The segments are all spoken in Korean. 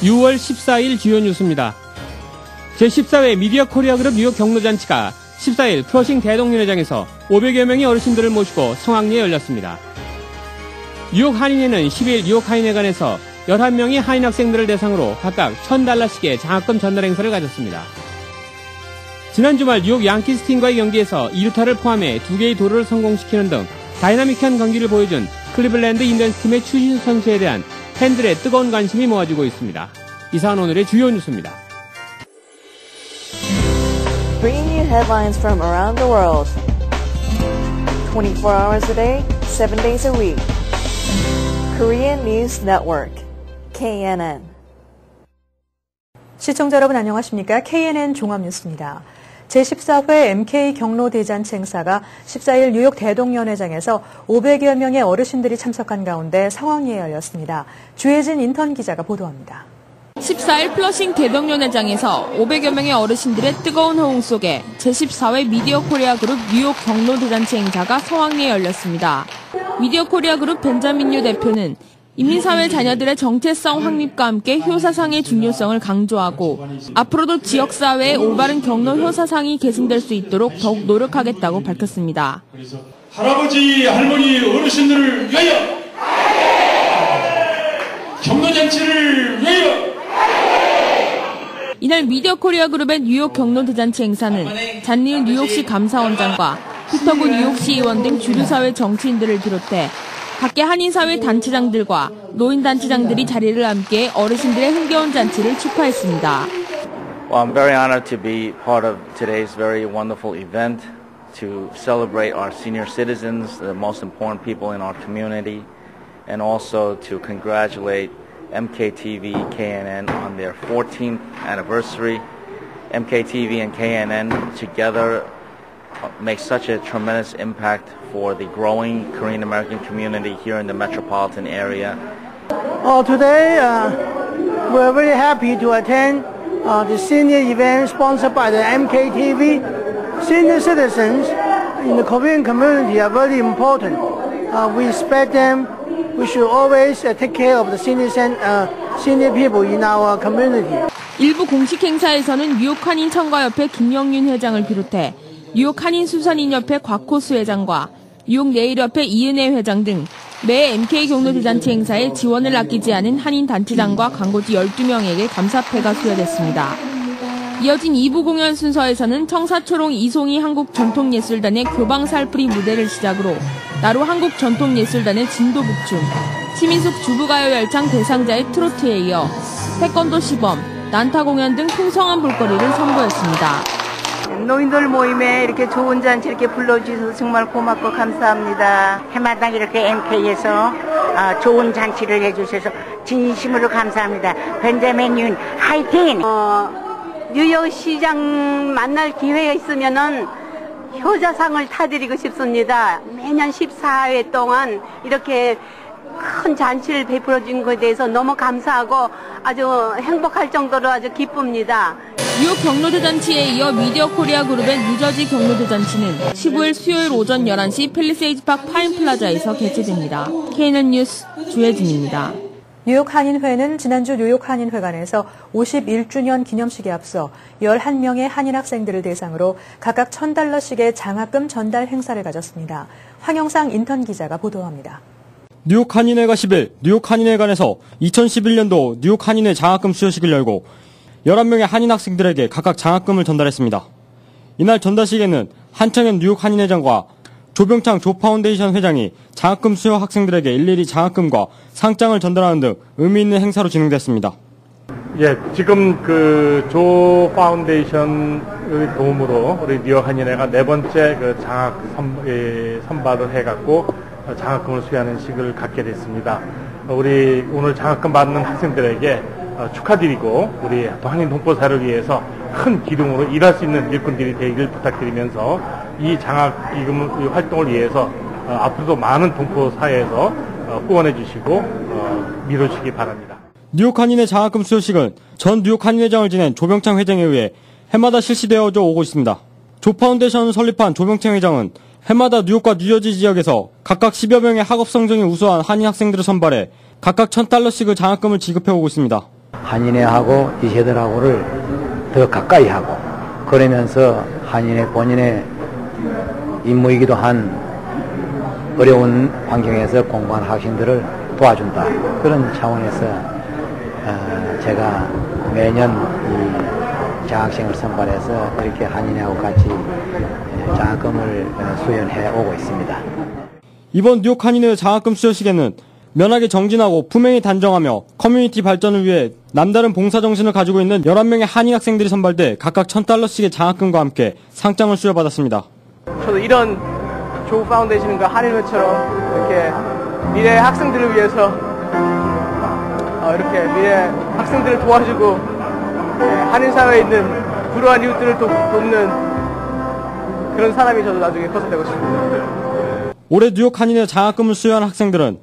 6월 14일 주요 뉴스입니다. 제14회 미디어 코리아 그룹 뉴욕 경로잔치가 14일 플러싱 대동연회장에서 500여 명의 어르신들을 모시고 성황리에 열렸습니다. 뉴욕 한인회는 10일 뉴욕 한인회관에서 11명의 한인 학생들을 대상으로 각각 $1,000씩의 장학금 전달 행사를 가졌습니다. 지난 주말 뉴욕 양키스 팀과의 경기에서 2루타를 포함해 2개의 도루를 성공시키는 등 다이나믹한 경기를 보여준 클리블랜드 인디언스 팀의 추신 선수에 대한 팬들의 뜨거운 관심이 모아지고 있습니다. 이상은 오늘의 주요 뉴스입니다. Bringing you headlines from around the world. 24 hours a day, 7 days a week. Korean News Network, KNN. 시청자 여러분 안녕하십니까? KNN 종합뉴스입니다. 제14회 MK 경로대잔치 행사가 14일 뉴욕 대동연회장에서 500여 명의 어르신들이 참석한 가운데 성황리에 열렸습니다. 주혜진 인턴 기자가 보도합니다. 14일 플러싱 대동연회장에서 500여 명의 어르신들의 뜨거운 호응 속에 제14회 미디어 코리아 그룹 뉴욕 경로대잔치 행사가 성황리에 열렸습니다. 미디어 코리아 그룹 벤자민 유 대표는 이민사회 자녀들의 정체성 확립과 함께 효사상의 중요성을 강조하고 앞으로도 지역사회의 올바른 경로 효사상이 계승될 수 있도록 더욱 노력하겠다고 밝혔습니다. 할아버지, 할머니, 어르신들을 위하여! 경로잔치를 위하여! 이날 미디어 코리아 그룹의 뉴욕 경로대잔치 행사는 잔리은 뉴욕시 감사원장과 피터구 뉴욕시 의원 등 주류사회 정치인들을 비롯해 각계 한인사회 단체장들과 노인단체장들이 자리를 함께 어르신들의 흥겨운 잔치를 축하했습니다. Well, I'm very honored to be part of today's very wonderful event to celebrate our senior citizens, the most important people in our community, and also to congratulate MKTV KNN on their 14th anniversary. MKTV and KNN together make such a tremendous impact for the growing Korean American community here in the metropolitan area. Today, we're very happy to attend the senior event sponsored by the MKTV. Senior citizens in the Korean community are very important. We respect them. We should always take care of the senior people in our community. 일부 공식 행사에서는 뉴욕 한인 청과협회 김영윤 회장을 비롯해 뉴욕 한인 수산인협회 곽호수 회장과 뉴욕 네일협회 이은혜 회장 등 매 MK 경로대잔치 행사에 지원을 아끼지 않은 한인 단체장과 광고주 12명에게 감사패가 수여됐습니다. 이어진 2부 공연 순서에서는 청사초롱 이송희 한국전통예술단의 교방살풀이 무대를 시작으로 나로 한국전통예술단의 진도북춤, 시민숙 주부가요 열창 대상자의 트로트에 이어 태권도 시범, 난타 공연 등 풍성한 볼거리를 선보였습니다. 노인들 모임에 이렇게 좋은 잔치 이렇게 불러주셔서 정말 고맙고 감사합니다. 해마다 이렇게 MK에서 좋은 잔치를 해주셔서 진심으로 감사합니다. 벤자민 윤 화이팅! 뉴욕시장 만날 기회가 있으면은 효자상을 타드리고 싶습니다. 매년 14회 동안 이렇게 큰 잔치를 베풀어 준 것에 대해서 너무 감사하고 아주 행복할 정도로 아주 기쁩니다. 뉴욕 경로대잔치에 이어 미디어 코리아 그룹의 뉴저지 경로대잔치는 15일 수요일 오전 11시 팰리세이드 파크 파인플라자에서 개최됩니다. KNN 뉴스 주혜진입니다. 뉴욕 한인회는 지난주 뉴욕 한인회관에서 51주년 기념식에 앞서 11명의 한인 학생들을 대상으로 각각 $1,000씩의 장학금 전달 행사를 가졌습니다. 황영상 인턴 기자가 보도합니다. 뉴욕 한인회가 10일 뉴욕 한인회관에서 2011년도 뉴욕 한인회 장학금 수여식을 열고 11명의 한인 학생들에게 각각 장학금을 전달했습니다. 이날 전달식에는 한창현 뉴욕 한인회장과 조병창 조파운데이션 회장이 장학금 수여 학생들에게 일일이 장학금과 상장을 전달하는 등 의미 있는 행사로 진행됐습니다. 예, 지금 조 파운데이션의 도움으로 우리 뉴욕 한인회가 네 번째 장학 선발을 해갖고 장학금을 수여하는 식을 갖게 됐습니다. 우리 오늘 장학금 받는 학생들에게 축하드리고 우리 한인 동포사를 위해서 큰 기둥으로 일할 수 있는 일꾼들이 되기를 부탁드리면서 이 장학기금 활동을 위해서 앞으로도 많은 동포사회에서 후원해 주시고 밀어주시기 바랍니다. 뉴욕 한인회 장학금 수여식은 전 뉴욕 한인회장을 지낸 조병창 회장에 의해 해마다 실시되어져 오고 있습니다. 조 파운데이션을 설립한 조병창 회장은 해마다 뉴욕과 뉴저지 지역에서 각각 10여 명의 학업 성적이 우수한 한인 학생들을 선발해 각각 $1,000씩의 장학금을 지급해오고 있습니다. 한인회하고 이 세대하고를 더 가까이 하고 그러면서 한인회 본인의 임무이기도 한 어려운 환경에서 공부한 학생들을 도와준다. 그런 차원에서 제가 매년 이 장학생을 선발해서 이렇게 한인회하고 같이 장학금을 수연해 오고 있습니다. 이번 뉴욕 한인회 장학금 수여식에는 면하게 정진하고 품행히 단정하며 커뮤니티 발전을 위해 남다른 봉사정신을 가지고 있는 11명의 한인 학생들이 선발돼 각각 $1,000씩의 장학금과 함께 상장을 수여받았습니다. 저도 이런 조 파운데이션과 한인회처럼 이렇게 미래 학생들을 위해서 이렇게 미래 학생들을 도와주고 한인 사회에 있는 불우한 이웃들을 돕는 그런 사람이 저도 나중에 커서 되고 싶습니다. 올해 뉴욕 한인회 장학금을 수여한 학생들은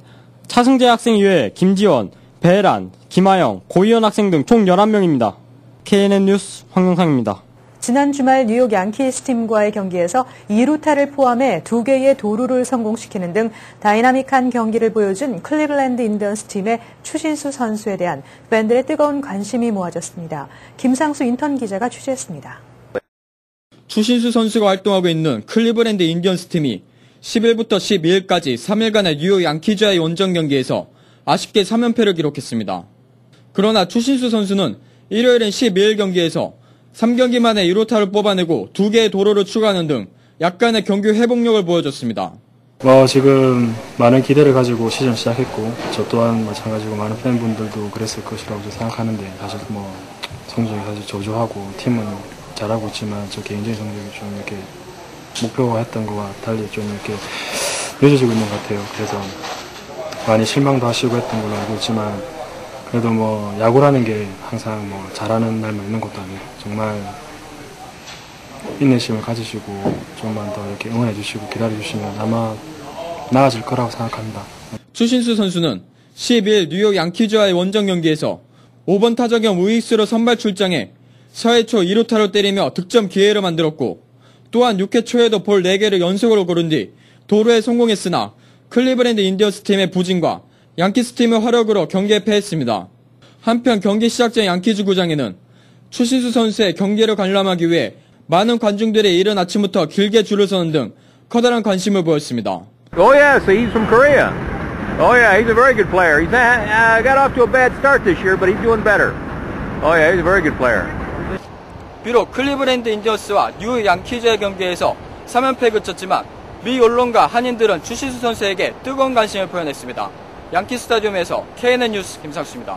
차승재 학생 이외에 김지원, 배란, 김하영, 고희연 학생 등 총 11명입니다. KNN 뉴스 황영상입니다. 지난 주말 뉴욕 양키스 팀과의 경기에서 2루타를 포함해 2개의 도루를 성공시키는 등 다이나믹한 경기를 보여준 클리블랜드 인디언스 팀의 추신수 선수에 대한 팬들의 뜨거운 관심이 모아졌습니다. 김상수 인턴 기자가 취재했습니다. 추신수 선수가 활동하고 있는 클리블랜드 인디언스 팀이 10일부터 12일까지 3일간의 뉴욕 양키즈와의 원정 경기에서 아쉽게 3연패를 기록했습니다. 그러나 추신수 선수는 일요일엔 12일 경기에서 3경기 만에 1루타를 뽑아내고 2개의 도루를 추가하는 등 약간의 경기 회복력을 보여줬습니다. 지금 많은 기대를 가지고 시즌 시작했고 저 또한 마찬가지고 많은 팬분들도 그랬을 것이라고 생각하는데 사실 성적이 사실 저조하고 팀은 잘하고 있지만 저 개인적인 성적이 좀 이렇게 목표가 했던 거와 달리 좀 이렇게 늦어지고 있는 것 같아요. 그래서 많이 실망도 하시고 했던 걸로 알고 있지만 그래도 야구라는 게 항상 잘하는 날만 있는 것도 아니고 정말 인내심을 가지시고 좀만 더 이렇게 응원해 주시고 기다려 주시면 아마 나아질 거라고 생각합니다. 추신수 선수는 12일 뉴욕 양키즈와의 원정 경기에서 5번 타자 겸 우익수로 선발 출장해 서해 초 2루타로 때리며 득점 기회를 만들었고 또한 6회 초에도 볼 4개를 연속으로 고른 뒤 도루에 성공했으나 클리블랜드 인디언스 팀의 부진과 양키스 팀의 화력으로 경기에 패했습니다. 한편 경기 시작 전 양키즈 구장에는 추신수 선수의 경기를 관람하기 위해 많은 관중들이 이른 아침부터 길게 줄을 서는 등 커다란 관심을 보였습니다. Oh yeah, so he's from Korea. Oh yeah, he's a very good player. He's got off to a bad start this year, but he's doing better. Oh yeah, he's a very good player. 비록 클리블랜드 인디언스와 뉴욕 양키즈의 경기에서 3연패에 그쳤지만 미 언론과 한인들은 추신수 선수에게 뜨거운 관심을 표현했습니다. 양키 스타디움에서 KNN 뉴스 김상수입니다.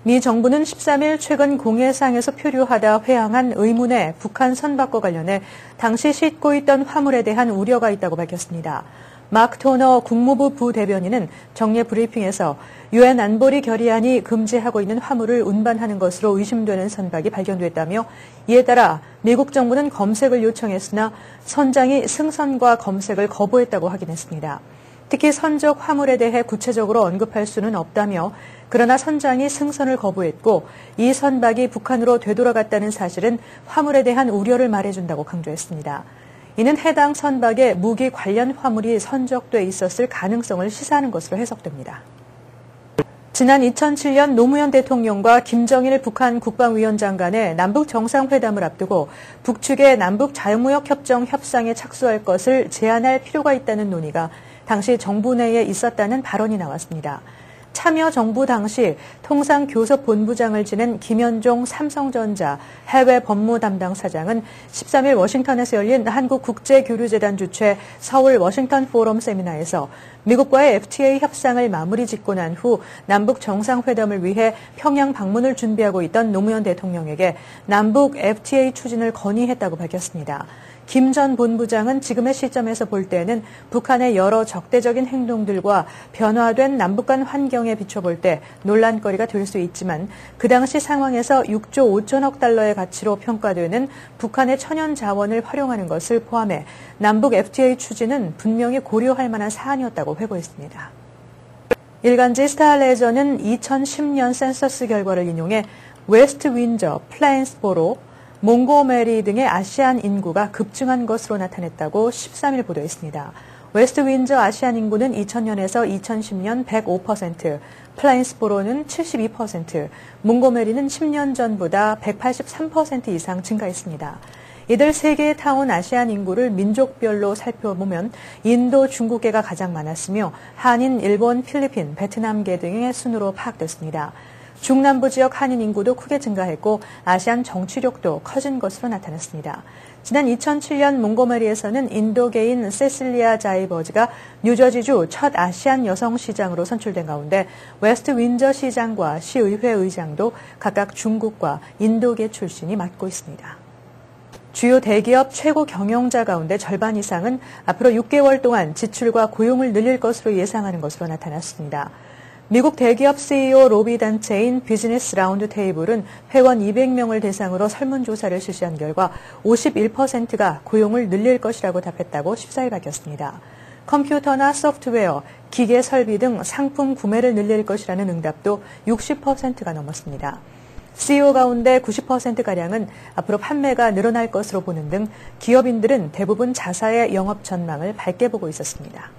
미 정부는 13일 최근 공해상에서 표류하다 회항한 의문의 북한 선박과 관련해 당시 싣고 있던 화물에 대한 우려가 있다고 밝혔습니다. 마크 토너 국무부 부대변인은 정례 브리핑에서 유엔 안보리 결의안이 금지하고 있는 화물을 운반하는 것으로 의심되는 선박이 발견됐다며 이에 따라 미국 정부는 검색을 요청했으나 선장이 승선과 검색을 거부했다고 확인했습니다. 특히 선적 화물에 대해 구체적으로 언급할 수는 없다며 그러나 선장이 승선을 거부했고 이 선박이 북한으로 되돌아갔다는 사실은 화물에 대한 우려를 말해준다고 강조했습니다. 이는 해당 선박에 무기 관련 화물이 선적돼 있었을 가능성을 시사하는 것으로 해석됩니다. 지난 2007년 노무현 대통령과 김정일 북한 국방위원장 간의 남북 정상회담을 앞두고 북측의 남북 자유무역 협정 협상에 착수할 것을 제안할 필요가 있다는 논의가 당시 정부 내에 있었다는 발언이 나왔습니다. 참여정부 당시 통상교섭본부장을 지낸 김현종 삼성전자 해외 법무 담당 사장은 13일 워싱턴에서 열린 한국국제교류재단 주최 서울 워싱턴 포럼 세미나에서 미국과의 FTA 협상을 마무리 짓고 난 후 남북 정상회담을 위해 평양 방문을 준비하고 있던 노무현 대통령에게 남북 FTA 추진을 건의했다고 밝혔습니다. 김 전 본부장은 지금의 시점에서 볼 때는 북한의 여러 적대적인 행동들과 변화된 남북 간 환경에 비춰볼 때 논란거리가 될 수 있지만 그 당시 상황에서 6조 5천억 달러의 가치로 평가되는 북한의 천연 자원을 활용하는 것을 포함해 남북 FTA 추진은 분명히 고려할 만한 사안이었다고 회고했습니다. 일간지 스타레저는 2010년 센서스 결과를 인용해 웨스트 윈저, 플레인스보로, 몽고메리 등의 아시안 인구가 급증한 것으로 나타냈다고 13일 보도했습니다. 웨스트 윈저 아시안 인구는 2000년에서 2010년 105%, 플라인스보로는 72%, 몽고메리는 10년 전보다 183% 이상 증가했습니다. 이들 3개의 타운 아시안 인구를 민족별로 살펴보면 인도, 중국계가 가장 많았으며 한인, 일본, 필리핀, 베트남계 등의 순으로 파악됐습니다. 중남부 지역 한인 인구도 크게 증가했고 아시안 정치력도 커진 것으로 나타났습니다. 지난 2007년 몽고메리에서는 인도계인 세실리아 자이버즈가 뉴저지주 첫 아시안 여성 시장으로 선출된 가운데 웨스트 윈저 시장과 시의회 의장도 각각 중국과 인도계 출신이 맡고 있습니다. 주요 대기업 최고 경영자 가운데 절반 이상은 앞으로 6개월 동안 지출과 고용을 늘릴 것으로 예상하는 것으로 나타났습니다. 미국 대기업 CEO 로비 단체인 비즈니스 라운드 테이블은 회원 200명을 대상으로 설문조사를 실시한 결과 51%가 고용을 늘릴 것이라고 답했다고 14일 밝혔습니다. 컴퓨터나 소프트웨어, 기계 설비 등 상품 구매를 늘릴 것이라는 응답도 60%가 넘었습니다. CEO 가운데 90%가량은 앞으로 판매가 늘어날 것으로 보는 등 기업인들은 대부분 자사의 영업 전망을 밝게 보고 있었습니다.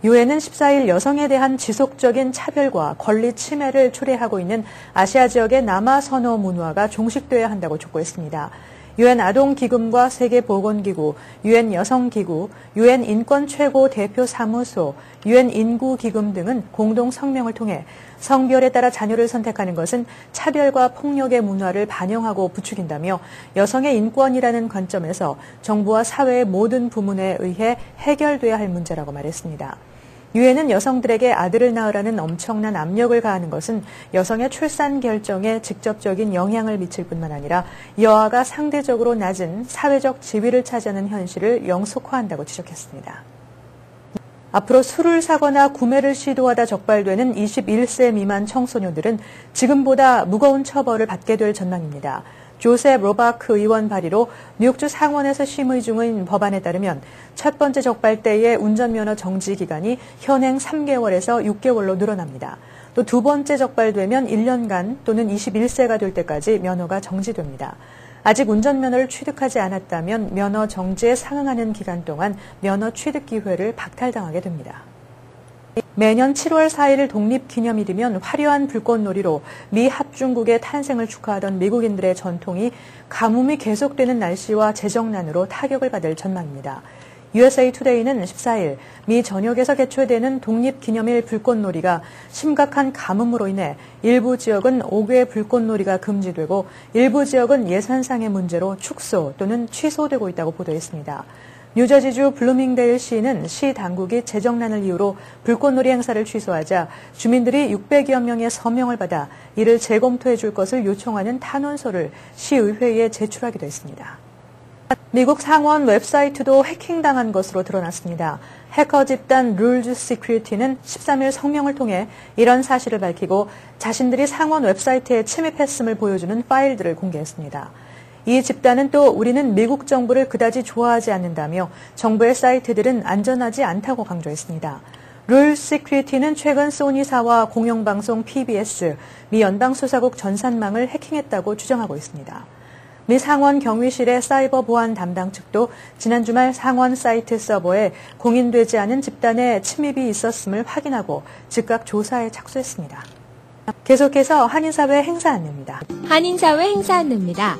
유엔은 14일 여성에 대한 지속적인 차별과 권리 침해를 초래하고 있는 아시아 지역의 남아 선호 문화가 종식돼야 한다고 촉구했습니다. 유엔 아동기금과 세계보건기구, 유엔 여성기구, 유엔 인권 최고 대표 사무소, 유엔 인구기금 등은 공동 성명을 통해 성별에 따라 자녀를 선택하는 것은 차별과 폭력의 문화를 반영하고 부추긴다며 여성의 인권이라는 관점에서 정부와 사회의 모든 부문에 의해 해결돼야 할 문제라고 말했습니다. 유엔은 여성들에게 아들을 낳으라는 엄청난 압력을 가하는 것은 여성의 출산 결정에 직접적인 영향을 미칠 뿐만 아니라 여아가 상대적으로 낮은 사회적 지위를 차지하는 현실을 영속화한다고 지적했습니다. 앞으로 술을 사거나 구매를 시도하다 적발되는 21세 미만 청소년들은 지금보다 무거운 처벌을 받게 될 전망입니다. 조셉 로바크 의원 발의로 뉴욕주 상원에서 심의 중인 법안에 따르면 첫 번째 적발 때의 운전면허 정지 기간이 현행 3개월에서 6개월로 늘어납니다. 또 두 번째 적발되면 1년간 또는 21세가 될 때까지 면허가 정지됩니다. 아직 운전면허를 취득하지 않았다면 면허 정지에 상응하는 기간 동안 면허 취득 기회를 박탈당하게 됩니다. 매년 7월 4일 독립기념일이면 화려한 불꽃놀이로 미 합중국의 탄생을 축하하던 미국인들의 전통이 가뭄이 계속되는 날씨와 재정난으로 타격을 받을 전망입니다. USA Today는 14일 미 전역에서 개최되는 독립기념일 불꽃놀이가 심각한 가뭄으로 인해 일부 지역은 5개 불꽃놀이가 금지되고 일부 지역은 예산상의 문제로 축소 또는 취소되고 있다고 보도했습니다. 뉴저지주 블루밍데일 시는 시 당국이 재정난을 이유로 불꽃놀이 행사를 취소하자 주민들이 600여 명의 서명을 받아 이를 재검토해 줄 것을 요청하는 탄원서를 시의회에 제출하기도 했습니다. 미국 상원 웹사이트도 해킹당한 것으로 드러났습니다. 해커 집단 룰즈 시큐리티는 13일 성명을 통해 이런 사실을 밝히고 자신들이 상원 웹사이트에 침입했음을 보여주는 파일들을 공개했습니다. 이 집단은 또 우리는 미국 정부를 그다지 좋아하지 않는다며 정부의 사이트들은 안전하지 않다고 강조했습니다. 룰 시큐리티는 최근 소니사와 공영방송 PBS, 미 연방수사국 전산망을 해킹했다고 주장하고 있습니다. 미 상원 경위실의 사이버 보안 담당 측도 지난 주말 상원 사이트 서버에 공인되지 않은 집단의 침입이 있었음을 확인하고 즉각 조사에 착수했습니다. 계속해서 한인사회 행사 안내입니다. 한인사회 행사 안내입니다.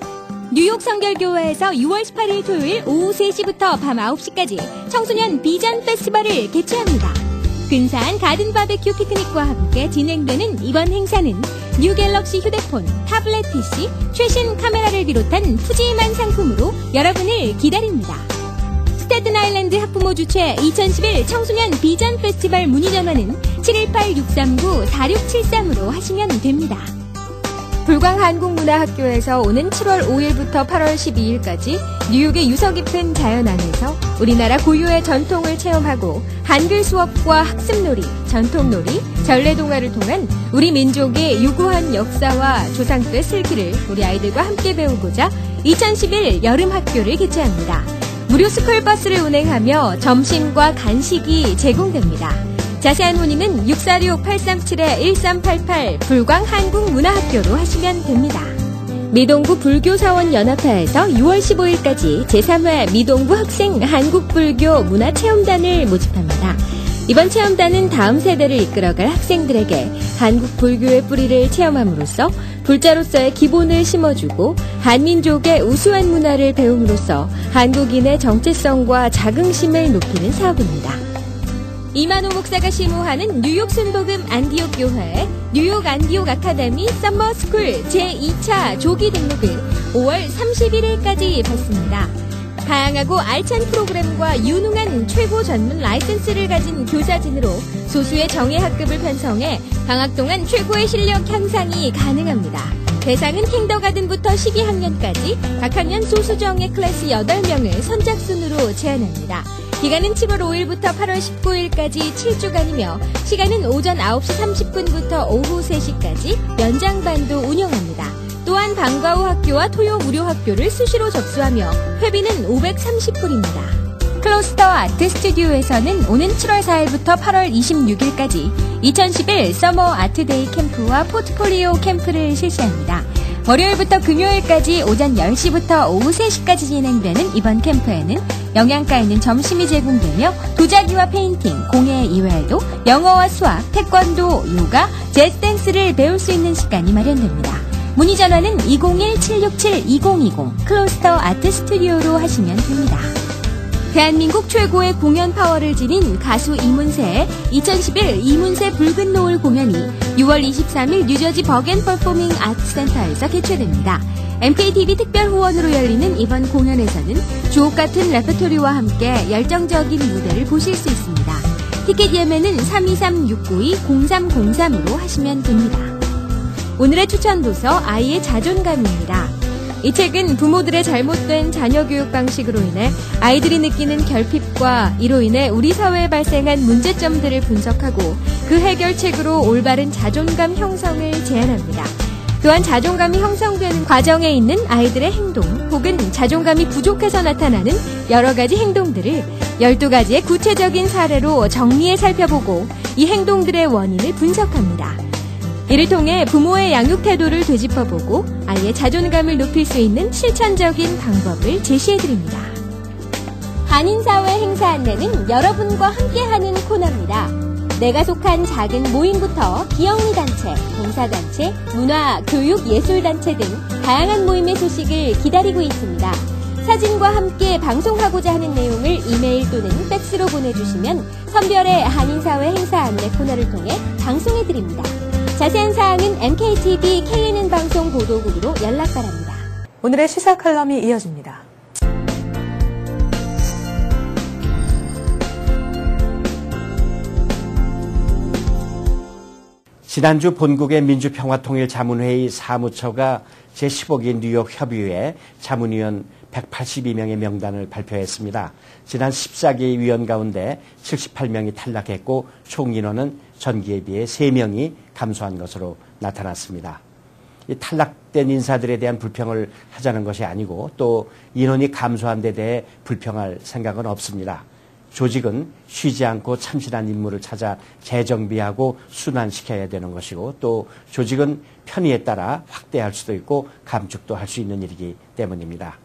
뉴욕 성결교회에서 6월 18일 토요일 오후 3시부터 밤 9시까지 청소년 비전 페스티벌을 개최합니다. 근사한 가든 바베큐 피크닉과 함께 진행되는 이번 행사는 뉴 갤럭시 휴대폰, 타블렛 PC, 최신 카메라를 비롯한 푸짐한 상품으로 여러분을 기다립니다. 스태튼 아일랜드 학부모 주최 2011 청소년 비전 페스티벌 문의 전화는 718-639-4673으로 하시면 됩니다. 불광한국문화학교에서 오는 7월 5일부터 8월 12일까지 뉴욕의 유서 깊은 자연 안에서 우리나라 고유의 전통을 체험하고 한글 수업과 학습놀이, 전통놀이, 전래동화를 통한 우리 민족의 유구한 역사와 조상들의 슬기를 우리 아이들과 함께 배우고자 2011 여름학교를 개최합니다. 무료 스쿨버스를 운행하며 점심과 간식이 제공됩니다. 자세한 문의는 646-837-1388 불광한국문화학교로 하시면 됩니다. 미동부 불교사원연합회에서 6월 15일까지 제3회 미동부 학생 한국불교 문화체험단을 모집합니다. 이번 체험단은 다음 세대를 이끌어갈 학생들에게 한국 불교의 뿌리를 체험함으로써 불자로서의 기본을 심어주고 한민족의 우수한 문화를 배움으로써 한국인의 정체성과 자긍심을 높이는 사업입니다. 이만호 목사가 심호하는 뉴욕 순복음 안디옥 교회 뉴욕 안디옥 아카데미 썸머스쿨 제2차 조기 등록을 5월 31일까지 받습니다. 다양하고 알찬 프로그램과 유능한 최고 전문 라이센스를 가진 교사진으로 소수의 정예 학급을 편성해 방학 동안 최고의 실력 향상이 가능합니다. 대상은 킹더가든부터 12학년까지 각 학년 소수정예 클래스 8명을 선착순으로 제한합니다. 기간은 7월 5일부터 8월 19일까지 7주간이며 시간은 오전 9시 30분부터 오후 3시까지 연장반도 운영합니다. 또한 방과 후 학교와 토요 무료 학교를 수시로 접수하며 회비는 530불입니다. 클로스터 아트 스튜디오에서는 오는 7월 4일부터 8월 26일까지 2011 서머 아트데이 캠프와 포트폴리오 캠프를 실시합니다. 월요일부터 금요일까지 오전 10시부터 오후 3시까지 진행되는 이번 캠프에는 영양가 있는 점심이 제공되며 도자기와 페인팅, 공예 이외에도 영어와 수학, 태권도, 요가, 재즈댄스를 배울 수 있는 시간이 마련됩니다. 문의 전화는 201-767-2020 클로스터 아트 스튜디오로 하시면 됩니다. 대한민국 최고의 공연 파워를 지닌 가수 이문세의 2011 이문세 붉은 노을 공연이 6월 23일 뉴저지 버겐 퍼포밍 아트센터에서 개최됩니다. MKTV 특별 후원으로 열리는 이번 공연에서는 주옥 같은 레퍼토리와 함께 열정적인 무대를 보실 수 있습니다. 티켓 예매는 323-692-0303으로 하시면 됩니다. 오늘의 추천 도서 아이의 자존감입니다. 이 책은 부모들의 잘못된 자녀 교육 방식으로 인해 아이들이 느끼는 결핍과 이로 인해 우리 사회에 발생한 문제점들을 분석하고 그 해결책으로 올바른 자존감 형성을 제안합니다. 또한 자존감이 형성되는 과정에 있는 아이들의 행동 혹은 자존감이 부족해서 나타나는 여러 가지 행동들을 12가지의 구체적인 사례로 정리해 살펴보고 이 행동들의 원인을 분석합니다. 이를 통해 부모의 양육 태도를 되짚어보고 아이의 자존감을 높일 수 있는 실천적인 방법을 제시해드립니다. 한인사회 행사 안내는 여러분과 함께하는 코너입니다. 내가 속한 작은 모임부터 기영리단체, 봉사단체, 문화, 교육, 예술단체 등 다양한 모임의 소식을 기다리고 있습니다. 사진과 함께 방송하고자 하는 내용을 이메일 또는 팩스로 보내주시면 선별의 한인사회 행사 안내 코너를 통해 방송해드립니다. 자세한 사항은 MKTV KNN 방송 보도국으로 연락 바랍니다. 오늘의 시사 칼럼이 이어집니다. 지난주 본국의 민주평화통일자문회의 사무처가 제15기 뉴욕 협의회 자문위원 182명의 명단을 발표했습니다. 지난 14기 위원 가운데 78명이 탈락했고 총 인원은 전기에 비해 3명이 감소한 것으로 나타났습니다. 이 탈락된 인사들에 대한 불평을 하자는 것이 아니고 또 인원이 감소한 데 대해 불평할 생각은 없습니다. 조직은 쉬지 않고 참신한 인물을 찾아 재정비하고 순환시켜야 되는 것이고 또 조직은 편의에 따라 확대할 수도 있고 감축도 할 수 있는 일이기 때문입니다.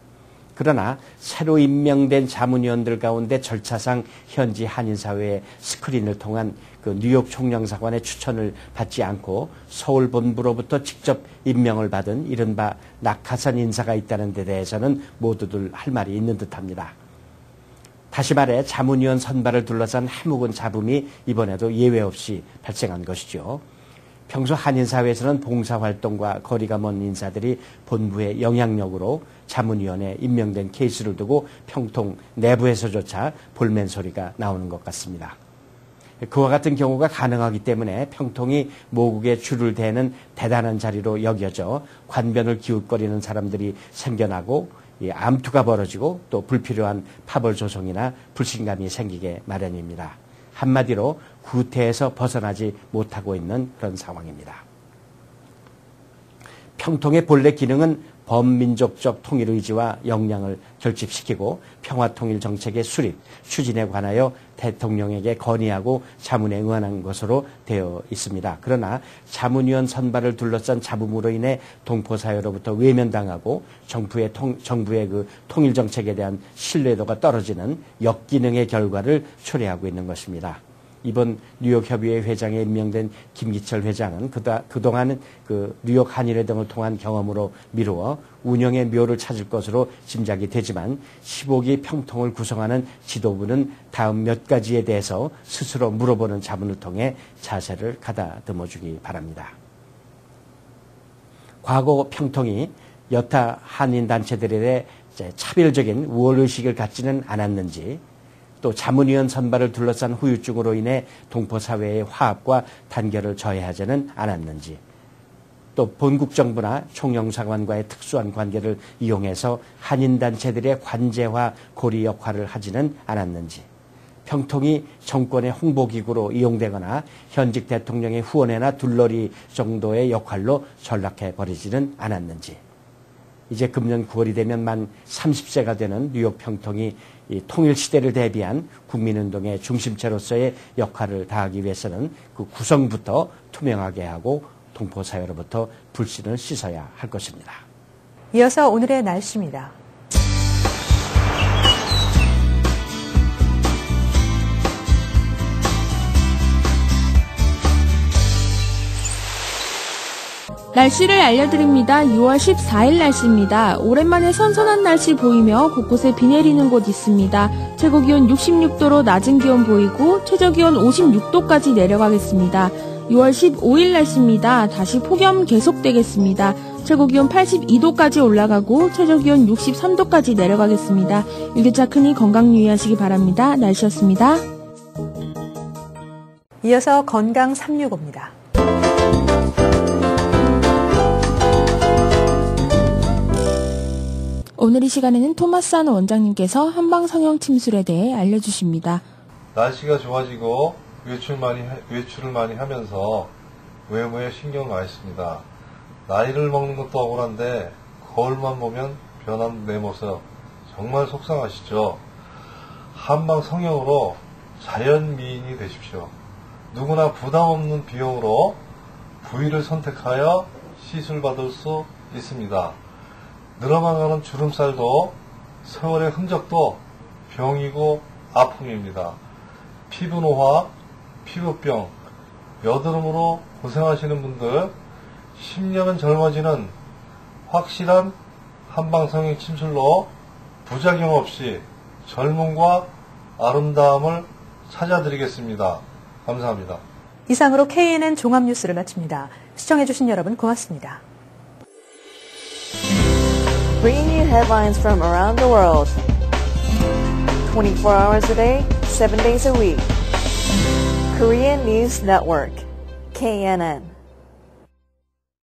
그러나 새로 임명된 자문위원들 가운데 절차상 현지 한인사회의 스크린을 통한 그 뉴욕 총영사관의 추천을 받지 않고 서울 본부로부터 직접 임명을 받은 이른바 낙하산 인사가 있다는 데 대해서는 모두들 할 말이 있는 듯합니다. 다시 말해 자문위원 선발을 둘러싼 해묵은 잡음이 이번에도 예외 없이 발생한 것이죠. 평소 한인사회에서는 봉사활동과 거리가 먼 인사들이 본부의 영향력으로 자문위원회에 임명된 케이스를 두고 평통 내부에서조차 볼멘 소리가 나오는 것 같습니다. 그와 같은 경우가 가능하기 때문에 평통이 모국에 줄을 대는 대단한 자리로 여겨져 관변을 기웃거리는 사람들이 생겨나고 암투가 벌어지고 또 불필요한 파벌 조성이나 불신감이 생기게 마련입니다. 한마디로 구태에서 벗어나지 못하고 있는 그런 상황입니다. 평통의 본래 기능은 범민족적 통일의지와 역량을 결집시키고 평화통일 정책의 수립, 추진에 관하여 대통령에게 건의하고 자문에 응하는 것으로 되어 있습니다. 그러나 자문위원 선발을 둘러싼 잡음으로 인해 동포사회로부터 외면당하고 정부의 그 통일 정책에 대한 신뢰도가 떨어지는 역기능의 결과를 초래하고 있는 것입니다. 이번 뉴욕협의회 회장에 임명된 김기철 회장은 그동안은 그 뉴욕 한일회 등을 통한 경험으로 미루어 운영의 묘를 찾을 것으로 짐작이 되지만 15기 평통을 구성하는 지도부는 다음 몇 가지에 대해서 스스로 물어보는 자문을 통해 자세를 가다듬어 주기 바랍니다. 과거 평통이 여타 한인단체들에 대해 차별적인 우월의식을 갖지는 않았는지, 또 자문위원 선발을 둘러싼 후유증으로 인해 동포사회의 화합과 단결을 저해하지는 않았는지, 또 본국정부나 총영사관과의 특수한 관계를 이용해서 한인단체들의 관제와 고리 역할을 하지는 않았는지, 평통이 정권의 홍보기구로 이용되거나 현직 대통령의 후원회나 둘러리 정도의 역할로 전락해버리지는 않았는지, 이제 금년 9월이 되면 만 30세가 되는 뉴욕 평통이 이 통일 시대를 대비한 국민운동의 중심체로서의 역할을 다하기 위해서는 그 구성부터 투명하게 하고 동포사회로부터 불신을 씻어야 할 것입니다. 이어서 오늘의 날씨입니다. 날씨를 알려드립니다. 6월 14일 날씨입니다. 오랜만에 선선한 날씨 보이며 곳곳에 비 내리는 곳 있습니다. 최고기온 66도로 낮은 기온 보이고 최저기온 56도까지 내려가겠습니다. 6월 15일 날씨입니다. 다시 폭염 계속되겠습니다. 최고기온 82도까지 올라가고 최저기온 63도까지 내려가겠습니다. 일교차 크니 건강 유의하시기 바랍니다. 날씨였습니다. 이어서 건강 365입니다. 오늘 이 시간에는 토마스 한 원장님께서 한방 성형 침술에 대해 알려주십니다. 날씨가 좋아지고 외출을 많이 하면서 외모에 신경을 많이 씁니다. 나이를 먹는 것도 억울한데 거울만 보면 변한 내 모습 정말 속상하시죠? 한방 성형으로 자연 미인이 되십시오. 누구나 부담 없는 비용으로 부위를 선택하여 시술받을 수 있습니다. 늘어나가는 주름살도 세월의 흔적도 병이고 아픔입니다. 피부 노화, 피부병, 여드름으로 고생하시는 분들 10년은 젊어지는 확실한 한방성형 침술로 부작용 없이 젊음과 아름다움을 찾아드리겠습니다. 감사합니다. 이상으로 KNN 종합뉴스를 마칩니다. 시청해주신 여러분 고맙습니다. Bringing you headlines from around the world. 24 hours a day, 7 days a week. Korean News Network, KNN.